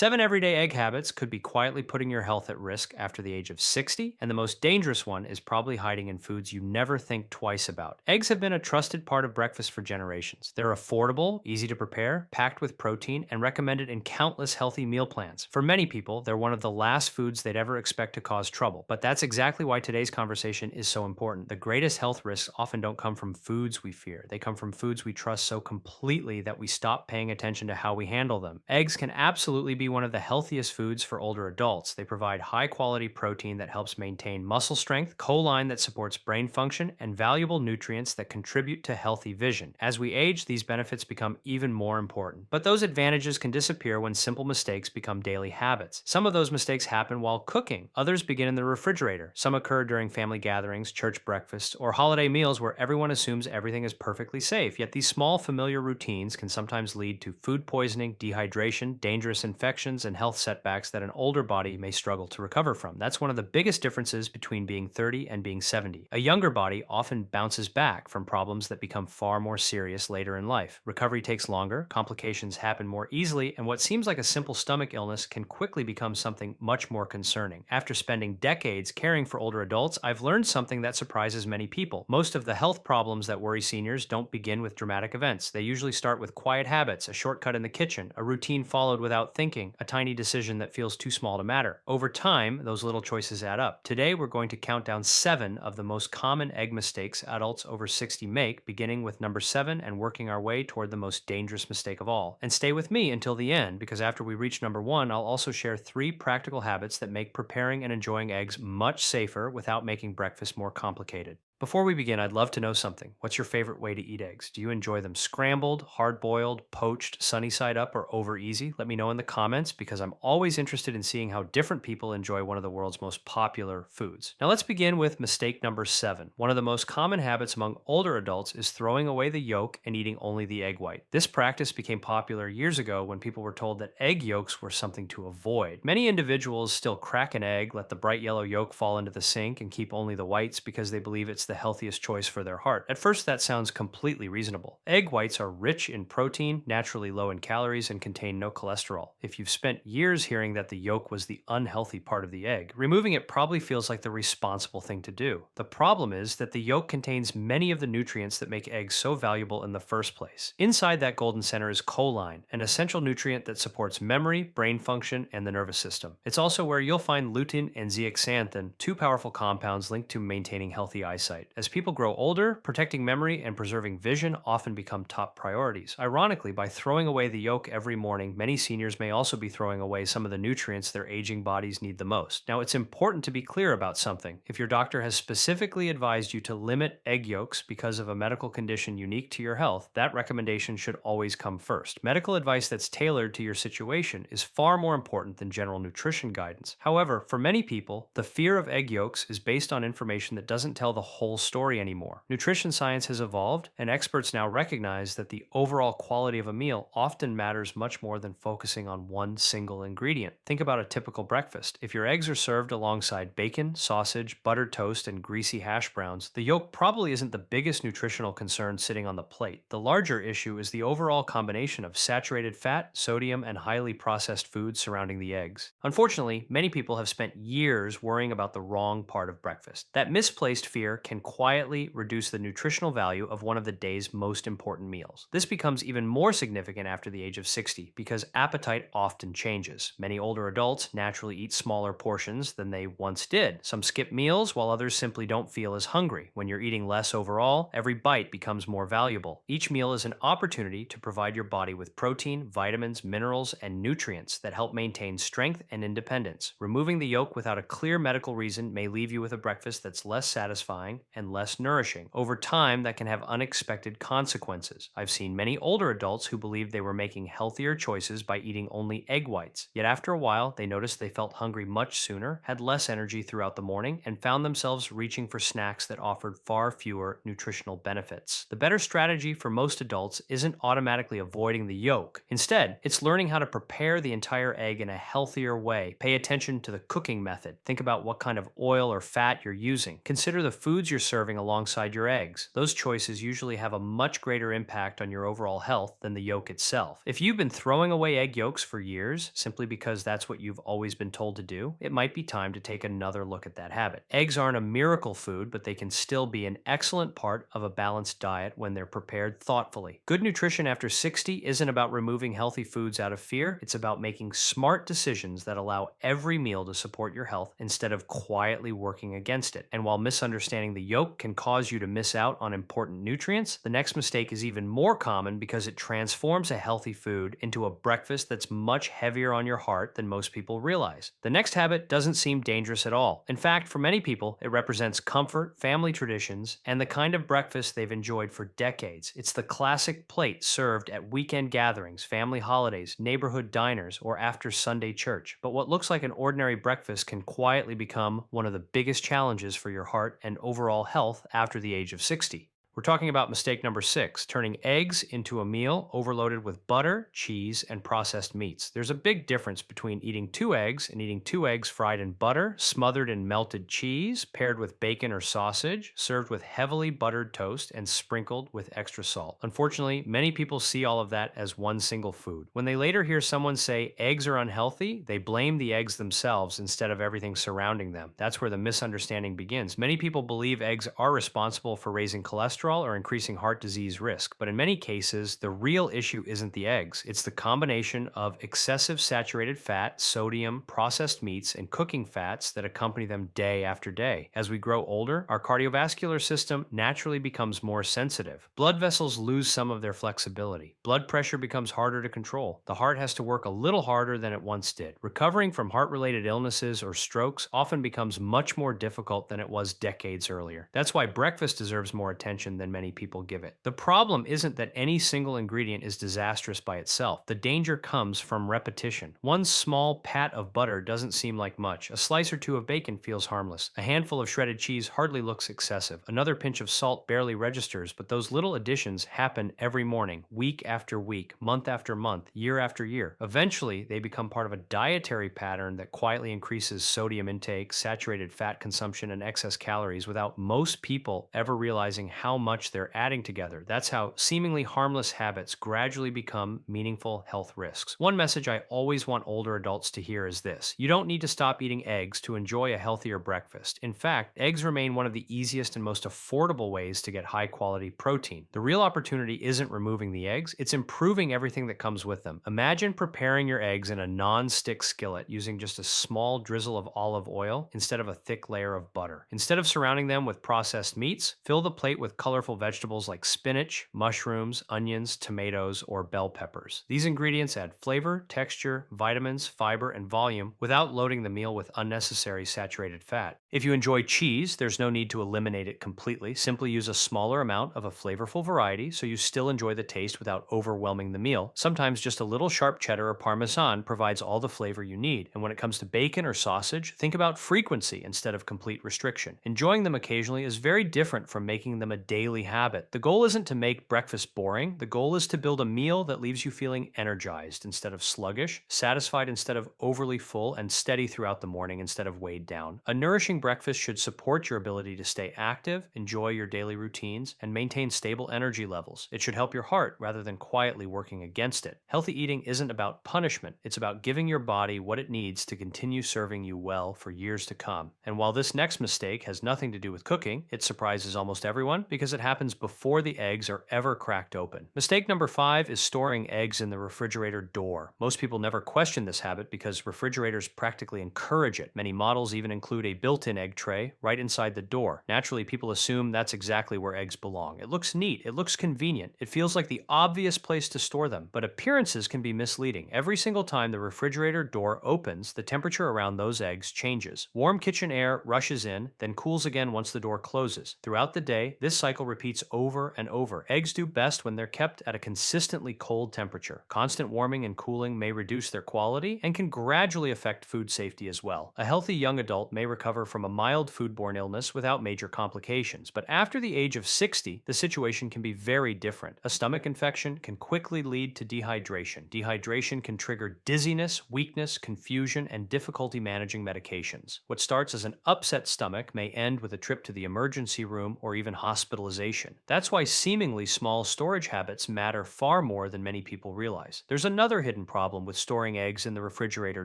7 everyday egg habits could be quietly putting your health at risk after the age of 60, and the most dangerous one is probably hiding in foods you never think twice about. Eggs have been a trusted part of breakfast for generations. They're affordable, easy to prepare, packed with protein, and recommended in countless healthy meal plans. For many people, they're one of the last foods they'd ever expect to cause trouble. But that's exactly why today's conversation is so important. The greatest health risks often don't come from foods we fear. They come from foods we trust so completely that we stop paying attention to how we handle them. Eggs can absolutely be one of the healthiest foods for older adults. They provide high quality protein that helps maintain muscle strength, choline that supports brain function, and valuable nutrients that contribute to healthy vision. As we age, these benefits become even more important. But those advantages can disappear when simple mistakes become daily habits. Some of those mistakes happen while cooking. Others begin in the refrigerator. Some occur during family gatherings, church breakfasts, or holiday meals where everyone assumes everything is perfectly safe. Yet these small familiar routines can sometimes lead to food poisoning, dehydration, dangerous infections, and health setbacks that an older body may struggle to recover from. That's one of the biggest differences between being 30 and being 70. A younger body often bounces back from problems that become far more serious later in life. Recovery takes longer, complications happen more easily, and what seems like a simple stomach illness can quickly become something much more concerning. After spending decades caring for older adults, I've learned something that surprises many people. Most of the health problems that worry seniors don't begin with dramatic events. They usually start with quiet habits, a shortcut in the kitchen, a routine followed without thinking, a tiny decision that feels too small to matter. Over time, those little choices add up. Today, we're going to count down 7 of the most common egg mistakes adults over 60 make, beginning with number 7 and working our way toward the most dangerous mistake of all. And stay with me until the end, because after we reach number 1, I'll also share 3 practical habits that make preparing and enjoying eggs much safer without making breakfast more complicated. Before we begin, I'd love to know something. What's your favorite way to eat eggs? Do you enjoy them scrambled, hard-boiled, poached, sunny side up, or over easy? Let me know in the comments because I'm always interested in seeing how different people enjoy one of the world's most popular foods. Now let's begin with mistake number 7. One of the most common habits among older adults is throwing away the yolk and eating only the egg white. This practice became popular years ago when people were told that egg yolks were something to avoid. Many individuals still crack an egg, let the bright yellow yolk fall into the sink, and keep only the whites because they believe it's the healthiest choice for their heart. At first, that sounds completely reasonable. Egg whites are rich in protein, naturally low in calories, and contain no cholesterol. If you've spent years hearing that the yolk was the unhealthy part of the egg, removing it probably feels like the responsible thing to do. The problem is that the yolk contains many of the nutrients that make eggs so valuable in the first place. Inside that golden center is choline, an essential nutrient that supports memory, brain function, and the nervous system. It's also where you'll find lutein and zeaxanthin, 2 powerful compounds linked to maintaining healthy eyesight. As people grow older, protecting memory and preserving vision often become top priorities. Ironically, by throwing away the yolk every morning, many seniors may also be throwing away some of the nutrients their aging bodies need the most. Now, it's important to be clear about something. If your doctor has specifically advised you to limit egg yolks because of a medical condition unique to your health, that recommendation should always come first. Medical advice that's tailored to your situation is far more important than general nutrition guidance. However, for many people, the fear of egg yolks is based on information that doesn't tell the whole story anymore. Nutrition science has evolved, and experts now recognize that the overall quality of a meal often matters much more than focusing on one single ingredient. Think about a typical breakfast. If your eggs are served alongside bacon, sausage, buttered toast, and greasy hash browns, the yolk probably isn't the biggest nutritional concern sitting on the plate. The larger issue is the overall combination of saturated fat, sodium, and highly processed foods surrounding the eggs. Unfortunately, many people have spent years worrying about the wrong part of breakfast. That misplaced fear can quietly reduce the nutritional value of one of the day's most important meals. This becomes even more significant after the age of 60 because appetite often changes. Many older adults naturally eat smaller portions than they once did. Some skip meals while others simply don't feel as hungry. When you're eating less overall, every bite becomes more valuable. Each meal is an opportunity to provide your body with protein, vitamins, minerals, and nutrients that help maintain strength and independence. Removing the yolk without a clear medical reason may leave you with a breakfast that's less satisfying and less nourishing. Over time, that can have unexpected consequences. I've seen many older adults who believed they were making healthier choices by eating only egg whites. Yet after a while, they noticed they felt hungry much sooner, had less energy throughout the morning, and found themselves reaching for snacks that offered far fewer nutritional benefits. The better strategy for most adults isn't automatically avoiding the yolk. Instead, it's learning how to prepare the entire egg in a healthier way. Pay attention to the cooking method. Think about what kind of oil or fat you're using. Consider the foods you're serving alongside your eggs. Those choices usually have a much greater impact on your overall health than the yolk itself. If you've been throwing away egg yolks for years simply because that's what you've always been told to do, it might be time to take another look at that habit. Eggs aren't a miracle food, but they can still be an excellent part of a balanced diet when they're prepared thoughtfully. Good nutrition after 60 isn't about removing healthy foods out of fear, it's about making smart decisions that allow every meal to support your health instead of quietly working against it. And while misunderstanding the yolk can cause you to miss out on important nutrients, the next mistake is even more common because it transforms a healthy food into a breakfast that's much heavier on your heart than most people realize. The next habit doesn't seem dangerous at all. In fact, for many people, it represents comfort, family traditions, and the kind of breakfast they've enjoyed for decades. It's the classic plate served at weekend gatherings, family holidays, neighborhood diners, or after Sunday church. But what looks like an ordinary breakfast can quietly become one of the biggest challenges for your heart and overall health after the age of 60. We're talking about mistake number 6, turning eggs into a meal overloaded with butter, cheese, and processed meats. There's a big difference between eating 2 eggs and eating 2 eggs fried in butter, smothered in melted cheese, paired with bacon or sausage, served with heavily buttered toast, and sprinkled with extra salt. Unfortunately, many people see all of that as one single food. When they later hear someone say eggs are unhealthy, they blame the eggs themselves instead of everything surrounding them. That's where the misunderstanding begins. Many people believe eggs are responsible for raising cholesterol or increasing heart disease risk, but in many cases, the real issue isn't the eggs. It's the combination of excessive saturated fat, sodium, processed meats, and cooking fats that accompany them day after day. As we grow older, our cardiovascular system naturally becomes more sensitive. Blood vessels lose some of their flexibility. Blood pressure becomes harder to control. The heart has to work a little harder than it once did. Recovering from heart-related illnesses or strokes often becomes much more difficult than it was decades earlier. That's why breakfast deserves more attention than many people give it. The problem isn't that any single ingredient is disastrous by itself. The danger comes from repetition. One small pat of butter doesn't seem like much. A slice or 2 of bacon feels harmless. A handful of shredded cheese hardly looks excessive. Another pinch of salt barely registers, but those little additions happen every morning, week after week, month after month, year after year. Eventually, they become part of a dietary pattern that quietly increases sodium intake, saturated fat consumption, and excess calories without most people ever realizing how much they're adding together. That's how seemingly harmless habits gradually become meaningful health risks. One message I always want older adults to hear is this: you don't need to stop eating eggs to enjoy a healthier breakfast. In fact, eggs remain one of the easiest and most affordable ways to get high quality protein. The real opportunity isn't removing the eggs, it's improving everything that comes with them. Imagine preparing your eggs in a non-stick skillet using just a small drizzle of olive oil instead of a thick layer of butter. Instead of surrounding them with processed meats, fill the plate with colorful vegetables like spinach, mushrooms, onions, tomatoes, or bell peppers. These ingredients add flavor, texture, vitamins, fiber, and volume without loading the meal with unnecessary saturated fat. If you enjoy cheese, there's no need to eliminate it completely. Simply use a smaller amount of a flavorful variety so you still enjoy the taste without overwhelming the meal. Sometimes just a little sharp cheddar or parmesan provides all the flavor you need. And when it comes to bacon or sausage, think about frequency instead of complete restriction. Enjoying them occasionally is very different from making them a daily habit. The goal isn't to make breakfast boring. The goal is to build a meal that leaves you feeling energized instead of sluggish, satisfied instead of overly full, and steady throughout the morning instead of weighed down. A nourishing breakfast should support your ability to stay active, enjoy your daily routines, and maintain stable energy levels. It should help your heart rather than quietly working against it. Healthy eating isn't about punishment. It's about giving your body what it needs to continue serving you well for years to come. And while this next mistake has nothing to do with cooking, it surprises almost everyone because it happens before the eggs are ever cracked open. Mistake number 5 is storing eggs in the refrigerator door. Most people never question this habit because refrigerators practically encourage it. Many models even include a built-in egg tray right inside the door. Naturally, people assume that's exactly where eggs belong. It looks neat, it looks convenient, it feels like the obvious place to store them, but appearances can be misleading. Every single time the refrigerator door opens, the temperature around those eggs changes. Warm kitchen air rushes in, then cools again once the door closes. Throughout the day, this cycle cycle repeats over and over. Eggs do best when they're kept at a consistently cold temperature. Constant warming and cooling may reduce their quality and can gradually affect food safety as well. A healthy young adult may recover from a mild foodborne illness without major complications, but after the age of 60, the situation can be very different. A stomach infection can quickly lead to dehydration. Dehydration can trigger dizziness, weakness, confusion, and difficulty managing medications. What starts as an upset stomach may end with a trip to the emergency room or even hospitalization. That's why seemingly small storage habits matter far more than many people realize. There's another hidden problem with storing eggs in the refrigerator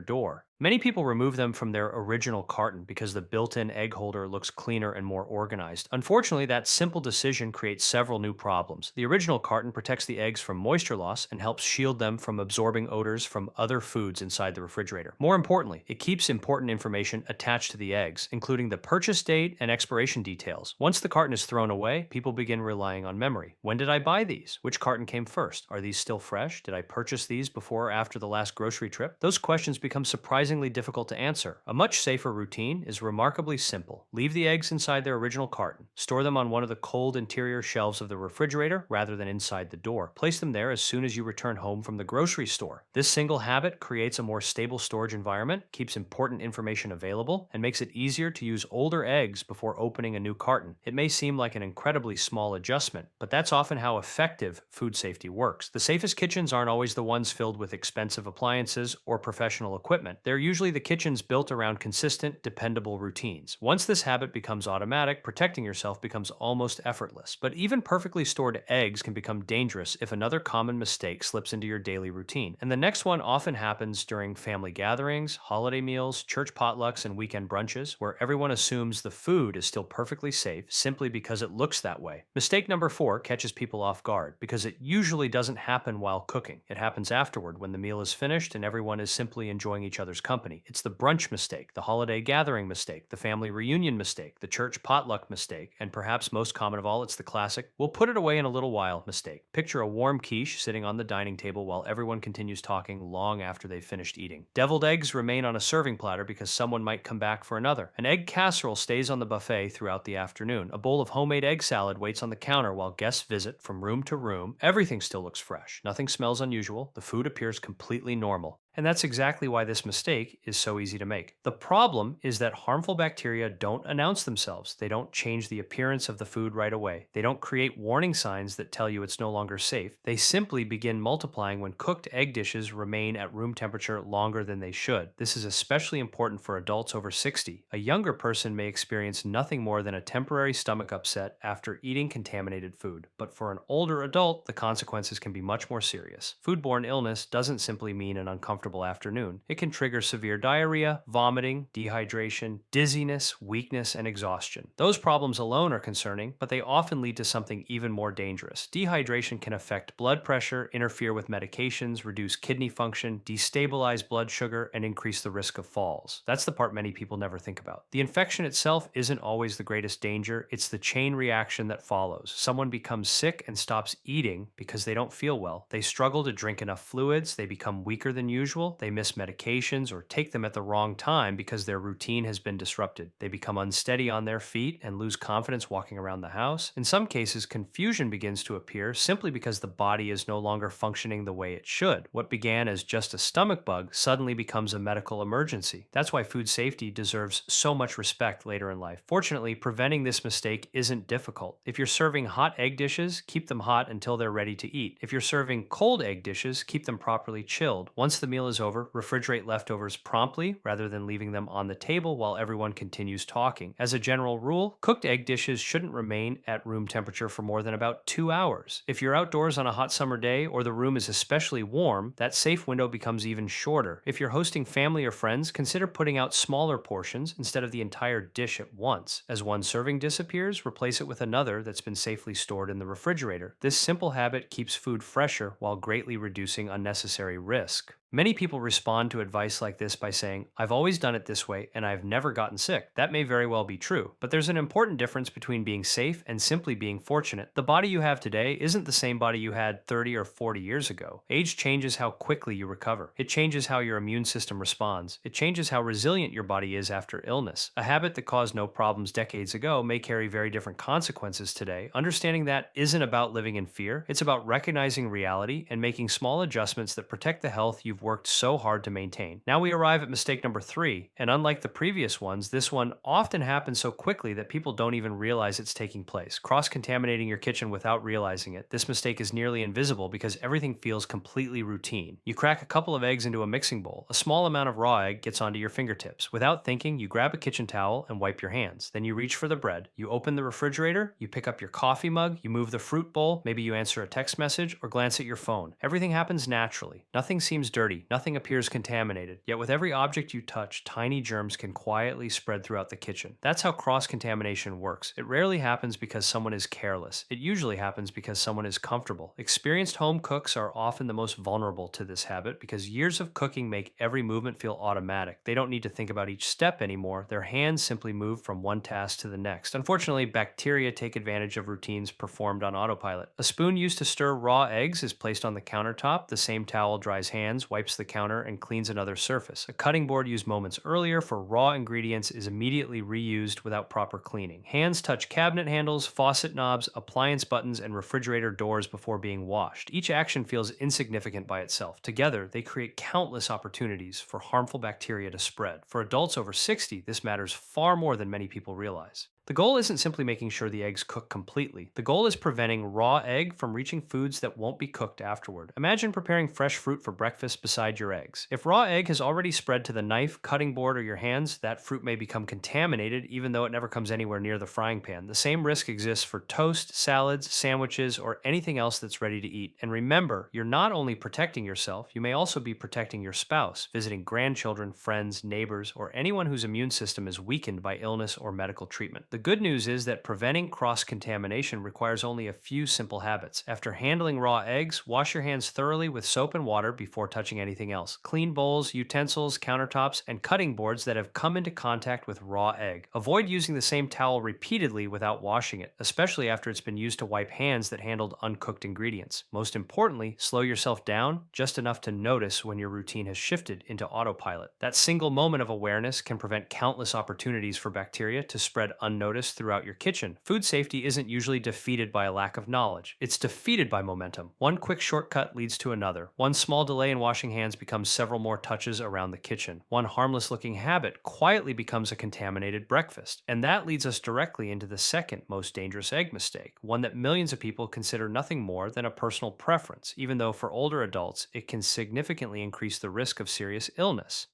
door. Many people remove them from their original carton because the built-in egg holder looks cleaner and more organized. Unfortunately, that simple decision creates several new problems. The original carton protects the eggs from moisture loss and helps shield them from absorbing odors from other foods inside the refrigerator. More importantly, it keeps important information attached to the eggs, including the purchase date and expiration details. Once the carton is thrown away, people begin relying on memory. When did I buy these? Which carton came first? Are these still fresh? Did I purchase these before or after the last grocery trip? Those questions become surprisingly difficult to answer. A much safer routine is remarkably simple. Leave the eggs inside their original carton. Store them on one of the cold interior shelves of the refrigerator rather than inside the door. Place them there as soon as you return home from the grocery store. This single habit creates a more stable storage environment, keeps important information available, and makes it easier to use older eggs before opening a new carton. It may seem like an incredibly small adjustment, but that's often how effective food safety works. The safest kitchens aren't always the ones filled with expensive appliances or professional equipment. They're usually the kitchens built around consistent, dependable routines. Once this habit becomes automatic, protecting yourself becomes almost effortless. But even perfectly stored eggs can become dangerous if another common mistake slips into your daily routine. And the next one often happens during family gatherings, holiday meals, church potlucks, and weekend brunches, where everyone assumes the food is still perfectly safe simply because it looks that way. Mistake number 4 catches people off guard because it usually doesn't happen while cooking. It happens afterward when the meal is finished and everyone is simply enjoying each other's company. It's the brunch mistake, the holiday gathering mistake, the family reunion mistake, the church potluck mistake, and perhaps most common of all, it's the classic, we'll put it away in a little while mistake. Picture a warm quiche sitting on the dining table while everyone continues talking long after they've finished eating. Deviled eggs remain on a serving platter because someone might come back for another. An egg casserole stays on the buffet throughout the afternoon. A bowl of homemade egg salad waits on the counter while guests visit from room to room. Everything still looks fresh. Nothing smells unusual. The food appears completely normal. And that's exactly why this mistake is so easy to make. The problem is that harmful bacteria don't announce themselves. They don't change the appearance of the food right away. They don't create warning signs that tell you it's no longer safe. They simply begin multiplying when cooked egg dishes remain at room temperature longer than they should. This is especially important for adults over 60. A younger person may experience nothing more than a temporary stomach upset after eating contaminated food. But for an older adult, the consequences can be much more serious. Foodborne illness doesn't simply mean an uncomfortable afternoon. It can trigger severe diarrhea, vomiting, dehydration, dizziness, weakness, and exhaustion. Those problems alone are concerning, but they often lead to something even more dangerous. Dehydration can affect blood pressure, interfere with medications, reduce kidney function, destabilize blood sugar, and increase the risk of falls. That's the part many people never think about. The infection itself isn't always the greatest danger, it's the chain reaction that follows. Someone becomes sick and stops eating because they don't feel well. They struggle to drink enough fluids, they become weaker than usual, they miss medications or take them at the wrong time because their routine has been disrupted. They become unsteady on their feet and lose confidence walking around the house. In some cases, confusion begins to appear simply because the body is no longer functioning the way it should. What began as just a stomach bug suddenly becomes a medical emergency. That's why food safety deserves so much respect later in life. Fortunately, preventing this mistake isn't difficult. If you're serving hot egg dishes, keep them hot until they're ready to eat. If you're serving cold egg dishes, keep them properly chilled. Once the meal is over, refrigerate leftovers promptly rather than leaving them on the table while everyone continues talking. As a general rule, cooked egg dishes shouldn't remain at room temperature for more than about 2 hours. If you're outdoors on a hot summer day or the room is especially warm, that safe window becomes even shorter. If you're hosting family or friends, consider putting out smaller portions instead of the entire dish at once. As one serving disappears, replace it with another that's been safely stored in the refrigerator. This simple habit keeps food fresher while greatly reducing unnecessary risk. Many people respond to advice like this by saying, I've always done it this way and I've never gotten sick. That may very well be true, but there's an important difference between being safe and simply being fortunate. The body you have today isn't the same body you had 30 or 40 years ago. Age changes how quickly you recover. It changes how your immune system responds. It changes how resilient your body is after illness. A habit that caused no problems decades ago may carry very different consequences today. Understanding that isn't about living in fear, it's about recognizing reality and making small adjustments that protect the health you've worked so hard to maintain. Now we arrive at mistake number 3, and unlike the previous ones, this one often happens so quickly that people don't even realize it's taking place. Cross-contaminating your kitchen without realizing it. This mistake is nearly invisible because everything feels completely routine. You crack a couple of eggs into a mixing bowl. A small amount of raw egg gets onto your fingertips. Without thinking, you grab a kitchen towel and wipe your hands. Then you reach for the bread. You open the refrigerator, you pick up your coffee mug, you move the fruit bowl, maybe you answer a text message or glance at your phone. Everything happens naturally. Nothing seems dirty. Nothing appears contaminated. Yet with every object you touch, tiny germs can quietly spread throughout the kitchen. That's how cross-contamination works. It rarely happens because someone is careless. It usually happens because someone is comfortable. Experienced home cooks are often the most vulnerable to this habit because years of cooking make every movement feel automatic. They don't need to think about each step anymore. Their hands simply move from one task to the next. Unfortunately, bacteria take advantage of routines performed on autopilot. A spoon used to stir raw eggs is placed on the countertop. The same towel dries hands, wipes the counter, and cleans another surface. A cutting board used moments earlier for raw ingredients is immediately reused without proper cleaning. Hands touch cabinet handles, faucet knobs, appliance buttons, and refrigerator doors before being washed. Each action feels insignificant by itself. Together, they create countless opportunities for harmful bacteria to spread. For adults over 60, this matters far more than many people realize. The goal isn't simply making sure the eggs cook completely. The goal is preventing raw egg from reaching foods that won't be cooked afterward. Imagine preparing fresh fruit for breakfast beside your eggs. If raw egg has already spread to the knife, cutting board, or your hands, that fruit may become contaminated even though it never comes anywhere near the frying pan. The same risk exists for toast, salads, sandwiches, or anything else that's ready to eat. And remember, you're not only protecting yourself, you may also be protecting your spouse, visiting grandchildren, friends, neighbors, or anyone whose immune system is weakened by illness or medical treatment. The good news is that preventing cross-contamination requires only a few simple habits. After handling raw eggs, wash your hands thoroughly with soap and water before touching anything else. Clean bowls, utensils, countertops, and cutting boards that have come into contact with raw egg. Avoid using the same towel repeatedly without washing it, especially after it's been used to wipe hands that handled uncooked ingredients. Most importantly, slow yourself down just enough to notice when your routine has shifted into autopilot. That single moment of awareness can prevent countless opportunities for bacteria to spread unnoticed throughout your kitchen. Food safety isn't usually defeated by a lack of knowledge. It's defeated by momentum. One quick shortcut leads to another. One small delay in washing hands becomes several more touches around the kitchen. One harmless looking habit quietly becomes a contaminated breakfast. And that leads us directly into the second most dangerous egg mistake, one that millions of people consider nothing more than a personal preference, even though for older adults, it can significantly increase the risk of serious illness.